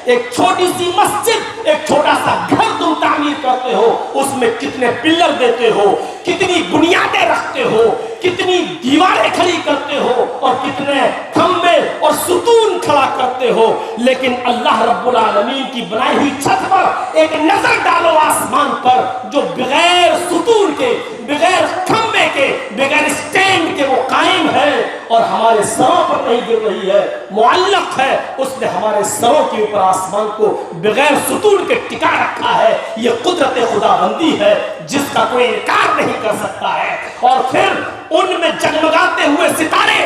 ایک چھوٹی سی مسجد، ایک چھوٹا سا گھر تم تعمیر کرتے ہو، اس میں کتنے پلر دیتے ہو، کتنی بنیادیں رکھتے ہو، کتنی دیواریں کھڑی کرتے ہو اور کتنے کھمبے اور ستون کھڑا کرتے ہو، لیکن اللہ رب العالمین کی بنائی ہوئی چھت پر ایک نظر ڈالو آسمان پر جو بغیر ستون کے، بغیر کھمبے کے، بغیر اسٹینڈ کے وہ قائم ہے اور ہمارے سروں پر نہیں گر رہی ہے، معلق ہے، اس نے ہمارے سروں کے اوپر آسمان کو بغیر ستون کے ٹکا رکھا ہے۔ یہ قدرت خدا بندی ہے جس کا کوئی انکار نہیں کر سکتا ہے۔ اور پھر ان میں جگمگاتے ہوئے ستارے،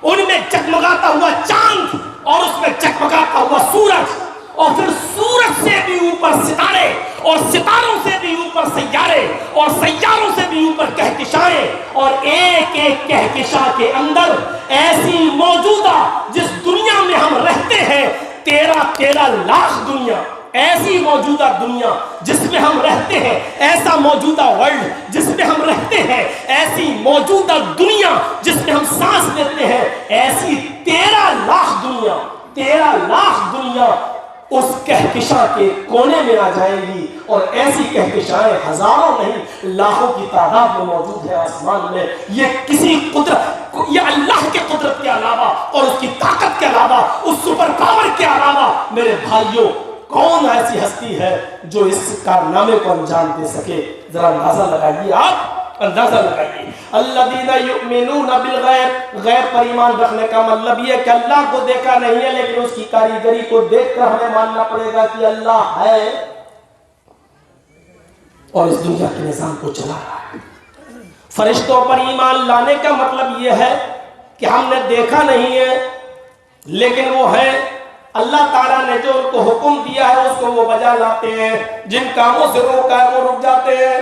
ان میں جگمگاتا ہوا چاند اور اس میں جگمگاتا ہوا سورج، اور پھر سورج سے بھی اوپر ستارے اور ستاروں سے بھی اوپر سیارے اور سیاروں سے بھی اوپر کہکشائیں، اور ایک ایک کہکشاں کے اندر ایسی موجودہ جس دنیا میں ہم رہتے ہیں 13 لاکھ دنیا، ایسی موجودہ دنیا جس میں ہم رہتے ہیں، ایسا موجودہ ورلڈ جس میں ہم رہتے ہیں، ایسی موجودہ دنیا جس میں ہم سانس لیتے ہیں، ایسی 13 لاکھ دنیا، 13 لاکھ دنیا اس کہکشاں کے کونے میں آ جائیں گی، اور ایسی کہکشائیں ہزاروں نہیں لاکھوں کی تعداد میں موجود ہے آسمان میں۔ یہ کسی قدرت، یہ اللہ کے قدرت کے علاوہ اور اس کی طاقت کے علاوہ، اس سپر پاور کے علاوہ میرے بھائیوں کون ایسی ہستی ہے جو اس کارنامے کو انجام دے سکے؟ ذرا اندازہ لگائیے، آپ اندازہ لگائیے۔ الذین یؤمنون بالغیب، غیب پر ایمان رکھنے کا مطلب یہ ہے کہ اللہ کو دیکھا نہیں ہے لیکن اس کی کاریگری کو دیکھ کر ہمیں ماننا پڑے گا کہ اللہ ہے اور اس دنیا کے نظام کو چلا رہا ہے۔ فرشتوں پر ایمان لانے کا مطلب یہ ہے کہ ہم نے دیکھا نہیں ہے لیکن وہ ہے، اللہ تعالیٰ نے جو ان کو حکم دیا ہے اس کو وہ بجا لاتے ہیں، جن کاموں سے روکا ہے وہ رک جاتے ہیں۔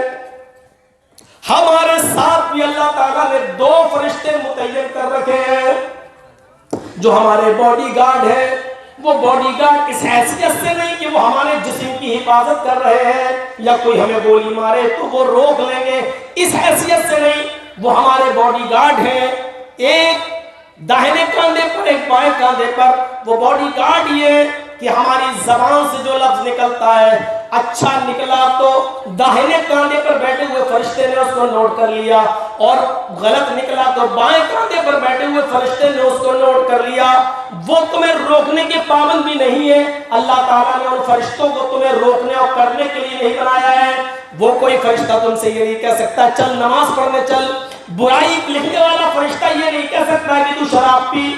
ہمارے ساتھ بھی اللہ تعالیٰ نے 2 فرشتے متعین کر رکھے ہیں جو ہمارے باڈی گارڈ ہیں۔ وہ باڈی گارڈ اس حیثیت سے نہیں کہ وہ ہمارے جسم کی حفاظت کر رہے ہیں یا کوئی ہمیں گولی مارے تو وہ روک لیں گے، اس حیثیت سے نہیں، وہ ہمارے باڈی گارڈ ہیں۔ ایک داہنے کاندھے پر، ایک بائیں کاندھے پر۔ وہ باڈی گارڈ یہ کہ ہماری زبان سے جو لفظ نکلتا ہے اچھا نکلا تو داہنے کاندھے پر بیٹھے ہوئے فرشتے نے اس کو نوٹ کر لیا، اور غلط نکلا تو بائیں کاندھے پر بیٹھے ہوئے فرشتے نے اس کو نوٹ کر لیا۔ وہ تمہیں روکنے کے پابند بھی نہیں ہے، اللہ تعالیٰ نے ان فرشتوں کو تمہیں روکنے اور کرنے کے لیے نہیں بنایا ہے۔ وہ کوئی فرشتہ تم سے یہ نہیں کہہ سکتا چل نماز پڑھنے چل، برائی لکھنے والا فرشتہ یہ نہیں کہہ سکتا کہ تو شراب پی،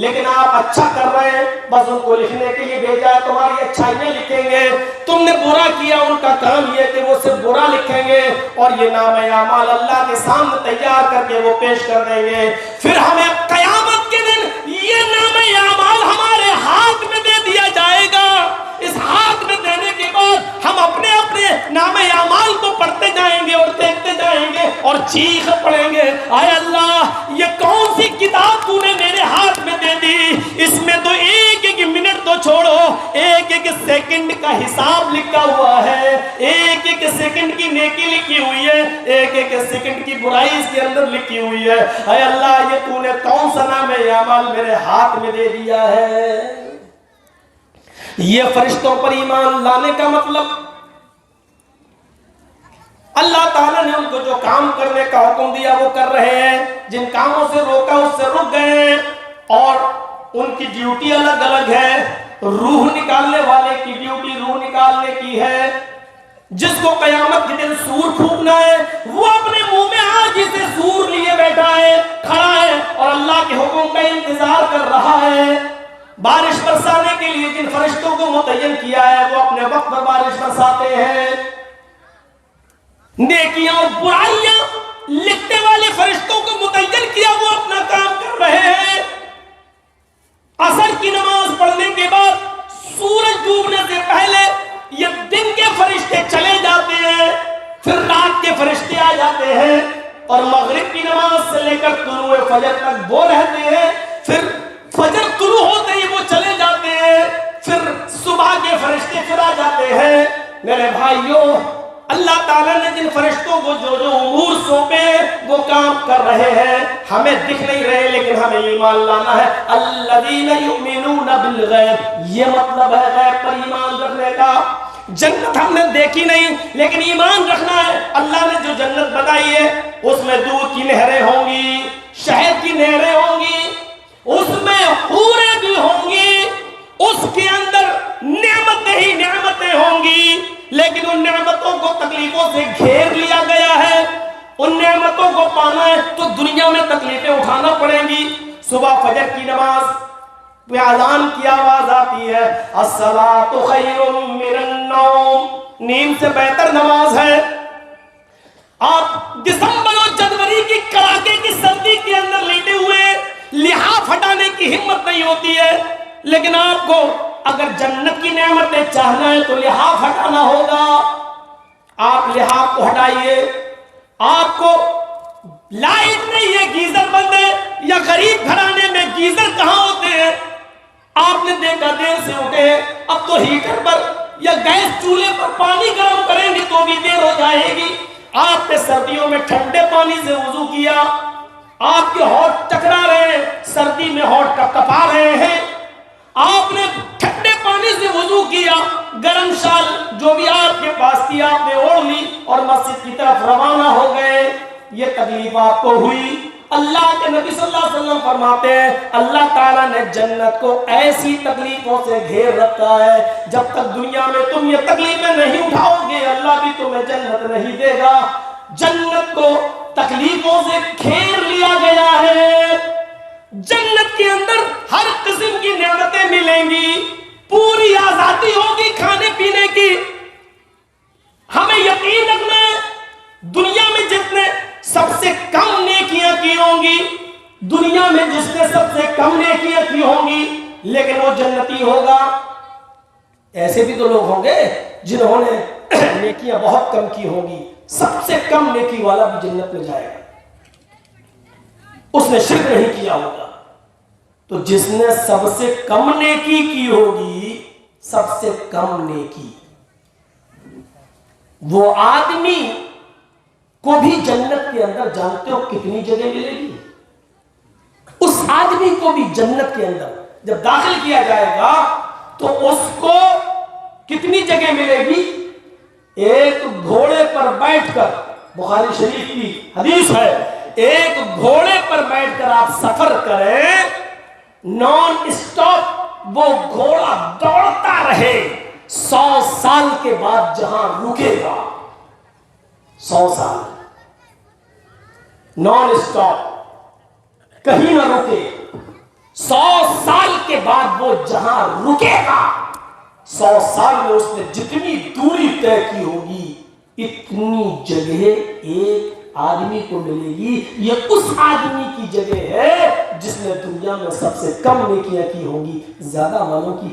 لیکن آپ اچھا کر رہے ہیں بس ان کو لکھنے کے لیے بھیجا ہے، تمہاری اچھائیاں لکھیں گے۔ تم نے برا کیا، ان کا کام یہ کہ وہ صرف برا لکھیں گے اور یہ نام اعمال اللہ کے سامنے تیار کر کے وہ پیش کر دیں گے۔ پھر ہمیں قیامت کے دن یہ نام اعمال ہمارے ہاتھ میں دے دیا جائے گا۔ اس ہاتھ میں دینے کے بعد ہم اپنے اپنے نام اعمال کو پڑھتے جائیں گے اور دیکھتے جائیں گے اور چیخ پڑیں گے، اے اللہ یہ کون سی کتاب تو نے میرے ہاتھ میں دے دی؟ اس میں تو ایک ایک منٹ تو چھوڑو، ایک ایک سیکنڈ کا حساب لکھا ہوا ہے، ایک ایک سیکنڈ کی نیکی لکھی ہوئی ہے، ایک ایک سیکنڈ کی برائی اس کے اندر لکھی ہوئی ہے۔ اے اللہ یہ تو نے کون سا نام اعمال میرے ہاتھ میں دے دیا ہے؟ یہ فرشتوں پر ایمان لانے کا مطلب اللہ تعالیٰ نے ان کو جو کام کرنے کا حکم دیا وہ کر رہے ہیں، جن کاموں سے روکا اس سے رک گئے، اور ان کی ڈیوٹی الگ الگ ہے۔ روح نکالنے والے کی ڈیوٹی روح نکالنے کی ہے، جس کو قیامت کے دن سور پھونکنا ہے وہ اپنے منہ میں آج سے سور لیے بیٹھا ہے، کھڑا ہے اور اللہ کے حکم کا انتظار کر رہا ہے۔ بارش برسانے کے لیے جن فرشتوں کو متعین کیا ہے وہ اپنے وقت پر بارش برساتے ہیں۔ نیکیاں اور برائیاں لکھنے والے فرشتوں کو متعین کیا، وہ اپنا کام کر رہے ہیں۔ عصر کی نماز پڑھنے کے بعد سورج ڈوبنے سے پہلے یہ دن کے فرشتے چلے جاتے ہیں، پھر رات کے فرشتے آ جاتے ہیں، اور مغرب کی نماز سے لے کر طلوع فجر تک وہ رہتے ہیں، پھر فجر طلوع ہوتے ہی وہ چلے جاتے ہیں، پھر صبح کے فرشتے پھر آ جاتے ہیں۔ میرے بھائیوں اللہ تعالیٰ نے جن فرشتوں کو جو جو امور سونپے وہ کام کر رہے ہیں، ہمیں دکھ نہیں رہے لیکن ہمیں ایمان لانا ہے۔ الذین یؤمنون بالغیب، یہ مطلب ہے غیب پر پر ایمان رکھنے کا. جنت ہم نے دیکھی نہیں لیکن ایمان رکھنا ہے. اللہ نے جو جنت بنائی ہے اس میں دودھ کی نہریں ہوں گی, شہد کی نہریں ہوں گی, اس میں حوریں بھی ہوں گی, اس کے اندر نعمتیں ہی نعمتیں ہوں گی. لیکن ان نعمتوں کو تکلیفوں سے گھیر لیا گیا ہے. ان نعمتوں کو پانا ہے تو دنیا میں تکلیفیں اٹھانا پڑیں گی. صبح فجر کی نماز پہ اذان کی آواز آتی ہے, الصلاۃ خیر من النوم, نیند سے بہتر نماز ہے. آپ دسمبر اور جنوری کی کڑاکے کی سردی کے اندر لیٹے ہوئے لحاف ہٹانے کی ہمت نہیں ہوتی ہے, لیکن آپ کو اگر جنت کی نعمتیں چاہنا ہے تو لحاف ہٹانا ہوگا. آپ لحاف کو ہٹائیے. آپ کو لائٹ نہیں ہے, گیزر بند ہے, یا غریب گھرانے میں گیزر کہاں ہوتے ہیں؟ آپ نے دیکھا دیر سے اٹھے, اب تو ہیٹر پر یا گیس چولہے پر پانی گرم کریں گے تو بھی دیر ہو جائے گی. آپ نے سردیوں میں ٹھنڈے پانی سے وضو کیا, آپ کے ہونٹ ٹکرا رہے ہیں, سردی میں ہونٹ کپکپا رہے ہیں. آپ نے ٹھنڈے پانی سے وضو کیا, گرم شال جو بھی آپ کے پاس تھی آپ نے اوڑھ لی اور مسجد کی طرف روانہ ہو گئے. یہ تکلیف آپ کو ہوئی. اللہ کے نبی صلی اللہ علیہ وسلم فرماتے ہیں اللہ تعالیٰ نے جنت کو ایسی تکلیفوں سے گھیر رکھا ہے, جب تک دنیا میں تم یہ تکلیفیں نہیں اٹھاؤ گے اللہ بھی تمہیں جنت نہیں دے گا. جنت کو تکلیفوں سے گھیر لیا گیا ہے. جنت کے اندر ہر قسم کی نعمتیں ملیں گی, پوری آزادی ہوگی کھانے پینے کی. ہمیں یقین رکھنا ہے دنیا میں جتنے سب سے کم نیکیاں کی ہوں گی, دنیا میں جس نے سب سے کم نیکیاں کی ہوں گی لیکن وہ جنتی ہوگا. ایسے بھی تو لوگ ہوں گے جنہوں نے نیکیاں بہت کم کی ہوں گی, سب سے کم نیکی والا بھی جنت میں جائے گا. اس نے شرک نہیں کیا ہوگا. تو جس نے سب سے کم نیکی کی ہوگی, سب سے کم نیکی, وہ آدمی کو بھی جنت کے اندر جانتے ہو کتنی جگہ ملے گی؟ اس آدمی کو بھی جنت کے اندر جب داخل کیا جائے گا تو اس کو کتنی جگہ ملے گی؟ ایک گھوڑے پر بیٹھ کر, بخاری شریف کی حدیث ہے, ایک گھوڑے پر بیٹھ کر آپ سفر کریں, نان اسٹاپ وہ گھوڑا دوڑتا رہے, 100 سال کے بعد جہاں رکے گا, 100 سال نان اسٹاپ کہیں نہ رکے, 100 سال کے بعد وہ جہاں رکے گا, 100 سال میں اس نے جتنی دوری طے کی ہوگی اتنی جگہ ایک آدمی کو ملے گی. یہ اس آدمی کی جگہ ہے جس نے دنیا میں سب سے کم نیکیاں کی ہوں گی. زیادہ والوں کی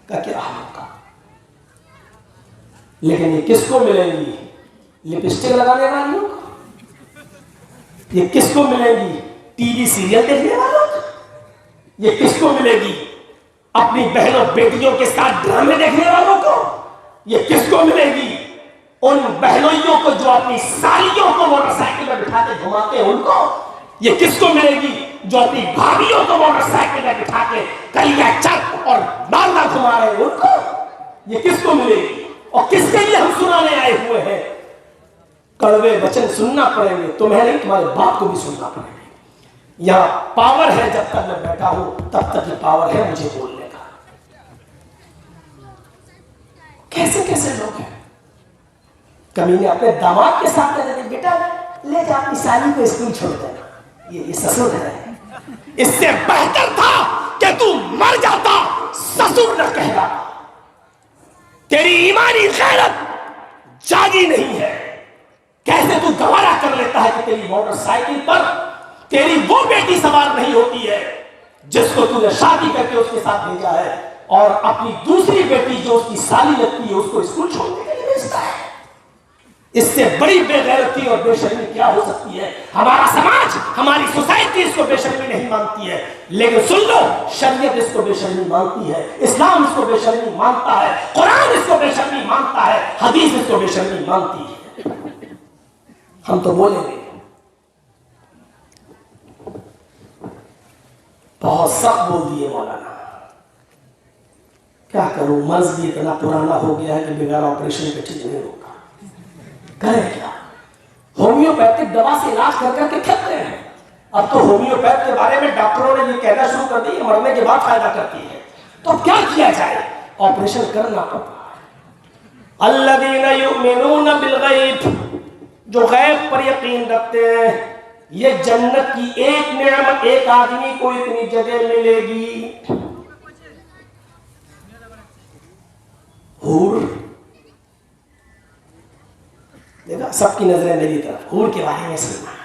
کا کیا حال ہوگا؟ لیکن یہ کس کو ملیں گی؟ لپسٹک لگانے والیوں کو؟ یہ کس کو ملے گی؟ ٹی وی سیریل دیکھنے والوں کو؟ یہ کس کو ملے گی؟ اپنی بہنوں بیٹیوں کے ساتھ ڈرامے دیکھنے والوں کو؟ یہ کس کو ملے گی؟ ان بہنوئیوں کو جو اپنی سالیوں کو موٹر سائیکل پر بٹھا کے گھماتے ہیں ان کو؟ یہ کس کو ملے گی؟ جو اپنی بھابھیوں کو موٹر سائیکل پر بٹھا کے کلیا چک اور بالنا گھما رہے ہیں ان کو؟ یہ کس کو ملے گی؟ اور کس کے لیے ہم سنانے آئے ہوئے ہیں؟ کڑوے وچن سننا پڑیں گے, تمہیں نہیں تمہارے باپ کو بھی سننا پڑے گا. یہاں پاور ہے, جب تک میں بیٹھا ہوں تب تک یہ پاور ہے مجھے بولنے کا. کیسے کیسے لوگ ہیں, کبھی نے اپنے داماد کے ساتھ کہتے تھے بیٹا لے جا اپنی سالی کو اسکول چھوڑ دینا, یہ سسر ہے. اس سے بہتر تھا کہ تو مر جاتا, سسر نہ کہلاتا. تیری ایمانی غیرت جاگی نہیں ہے. کیسے تو گوارا کر لیتا ہے کہ تیری موٹر سائیکل پر تیری وہ بیٹی سوار نہیں ہوتی ہے جس کو تو نے شادی کر کے اس کے ساتھ بھیجا ہے, اور اپنی دوسری بیٹی جو اس کی سالی لگتی ہے اس کو اسکول چھوڑنے کے لیے بھیجتا ہے. اس سے بڑی بے غیرتی اور بے شرمی کیا ہو سکتی ہے؟ ہمارا سماج, ہماری سوسائٹی اس کو بے شرمی نہیں مانتی ہے, لیکن سن لو شریعت اس کو بے شرمی مانتی ہے, اسلام اس کو بے شرمی مانتا ہے, قرآن اس کو بے شرمی مانتا ہے, حدیث اس کو بے شرمی مانتی ہے. ہم تو بولیں گے بہت سخت بول دیے مولانا, کیا کروں، مرض بھی اتنا پرانا ہو گیا ہے کہ بغیر آپریشن کے ٹھیک نہیں ہوگا، کریں کیا؟ ہومیوپیتھک دوا سے علاج کر کر کے تھک گئے ہیں۔ اب تو ہومیوپیتھ کے بارے میں ڈاکٹروں نے یہ کہنا شروع کر دی مرنے کے بعد فائدہ کرتی ہے، تو کیا کیا جائے؟ آپریشن کرنا پڑتا ہے۔ الذین یؤمنون بالغیب، جو غیب پر یقین رکھتے ہیں، یہ جنت کی ایک نعمت ایک آدمی کو اتنی جگہ ملے گی، حور، دیکھا سب کی نظریں میری طرف، حور کے بارے میں سننا ہے۔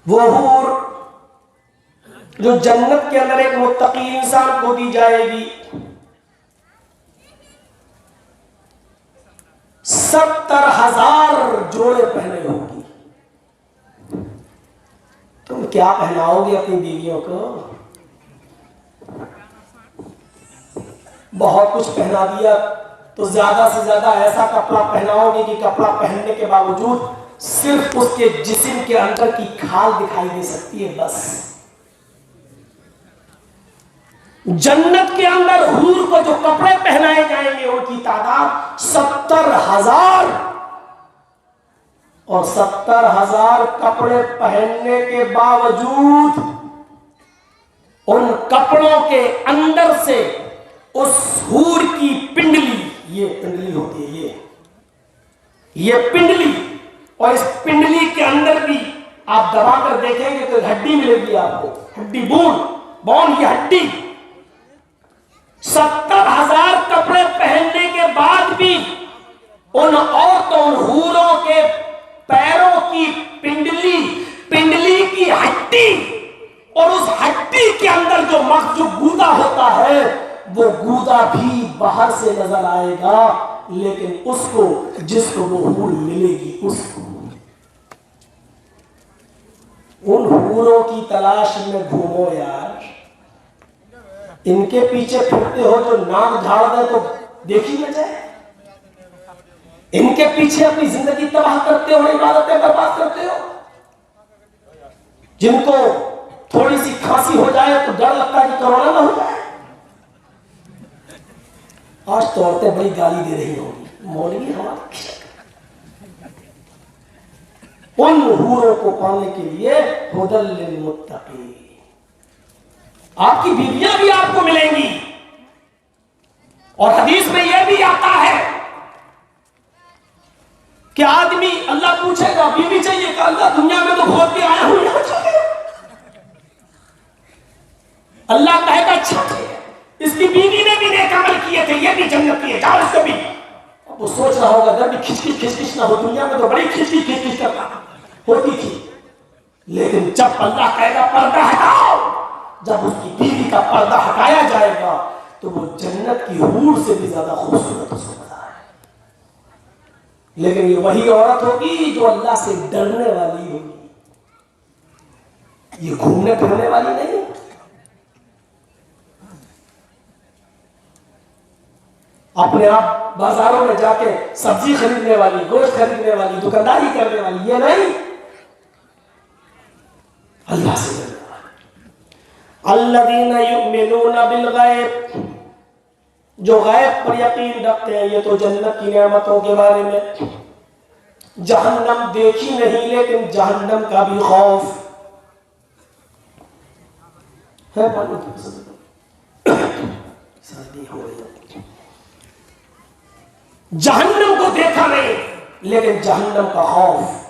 وہ حور جو جنت کے اندر ایک متقی انسان کو دی جائے گی، 70,000 جوڑے پہنے ہوگی۔ تم کیا پہناؤ گے اپنی بیویوں کو؟ بہت کچھ پہنا دیا تو زیادہ سے زیادہ ایسا کپڑا پہناؤ گے کہ کپڑا پہننے کے باوجود صرف اس کے جسم کے اندر کی کھال دکھائی دے سکتی ہے، بس۔ جنت کے اندر حور کو جو کپڑے پہنائے جائیں گے ان کی تعداد 70,000، اور 70,000 کپڑے پہننے کے باوجود ان کپڑوں کے اندر سے اس حور کی پنڈلی، یہ پنڈلی ہوتی ہے، یہ پنڈلی، اور اس پنڈلی کے اندر بھی آپ دبا کر دیکھیں گے تو ہڈی ملے گی آپ کو، ہڈی، بون کی ہڈی۔ 70,000 کپڑے پہننے کے بعد بھی ان عورتوں، ان حوروں کے پیروں کی پنڈلی کی ہڈی، اور اس ہڈی کے اندر جو مغز، جو گودا ہوتا ہے، وہ گودا بھی باہر سے نظر آئے گا، لیکن اس کو، جس کو وہ حور ملے گی، اس کو۔ ان حوروں کی تلاش میں گھومو یار، ان کے پیچھے پھرتے ہو جو ناک جھاڑ دے تو دیکھی نہ جائے، ان کے پیچھے اپنی زندگی تباہ کرتے ہو، عبادتیں برباد کرتے ہو، جن کو تھوڑی سی کھانسی ہو جائے تو ڈر لگتا ہے کہ کورونا نہ ہو جائے۔ آج تو عورتیں بڑی گالی دے رہی ہوں گی، مولوی ہمارا، ان حوروں کو پانے کے لیے ہدی للمتقین، آپ کی بیویاں بھی آپ کو ملیں گی۔ اور حدیث میں یہ بھی آتا ہے کہ آدمی، اللہ پوچھے گا بیوی چاہیے کہ اللہ دنیا میں تو بھوگ کے آیا ہوں، یہاں چاہیے، اللہ کہے گا اچھا ہے، اس کی بیوی نے بھی نیک عمل کیے تھے، یہ بھی جنت کی ہے، جاؤ اس کو بھی۔ اب وہ سوچ رہا ہوگا اگر بھی کھچ نہ ہو، دنیا میں تو بڑی کھچ کرتا ہوتی تھی، لیکن جب اللہ کہے گا پردہ ہٹاؤ، جب اس کی بیوی کا پردہ ہٹایا جائے گا تو وہ جنت کی حور سے بھی زیادہ خوبصورت اس کو بتا ہے۔ لیکن یہ وہی عورت ہوگی جو اللہ سے ڈرنے والی ہوگی، یہ گھومنے پھرنے والی نہیں۔ اپنے آپ بازاروں میں جا کے سبزی خریدنے والی، گوشت خریدنے والی، دکانداری کرنے والی، یہ نہیں، اللہ سے ڈرنے والی۔ الذین یؤمنون بالغیب، جو غیب پر یقین رکھتے ہیں، یہ تو جنت کی نعمتوں کے بارے میں، جہنم دیکھی نہیں لیکن جہنم کا بھی خوف ہے۔ سردی ہو رہی ہے، جہنم کو دیکھا نہیں لیکن جہنم کا خوف۔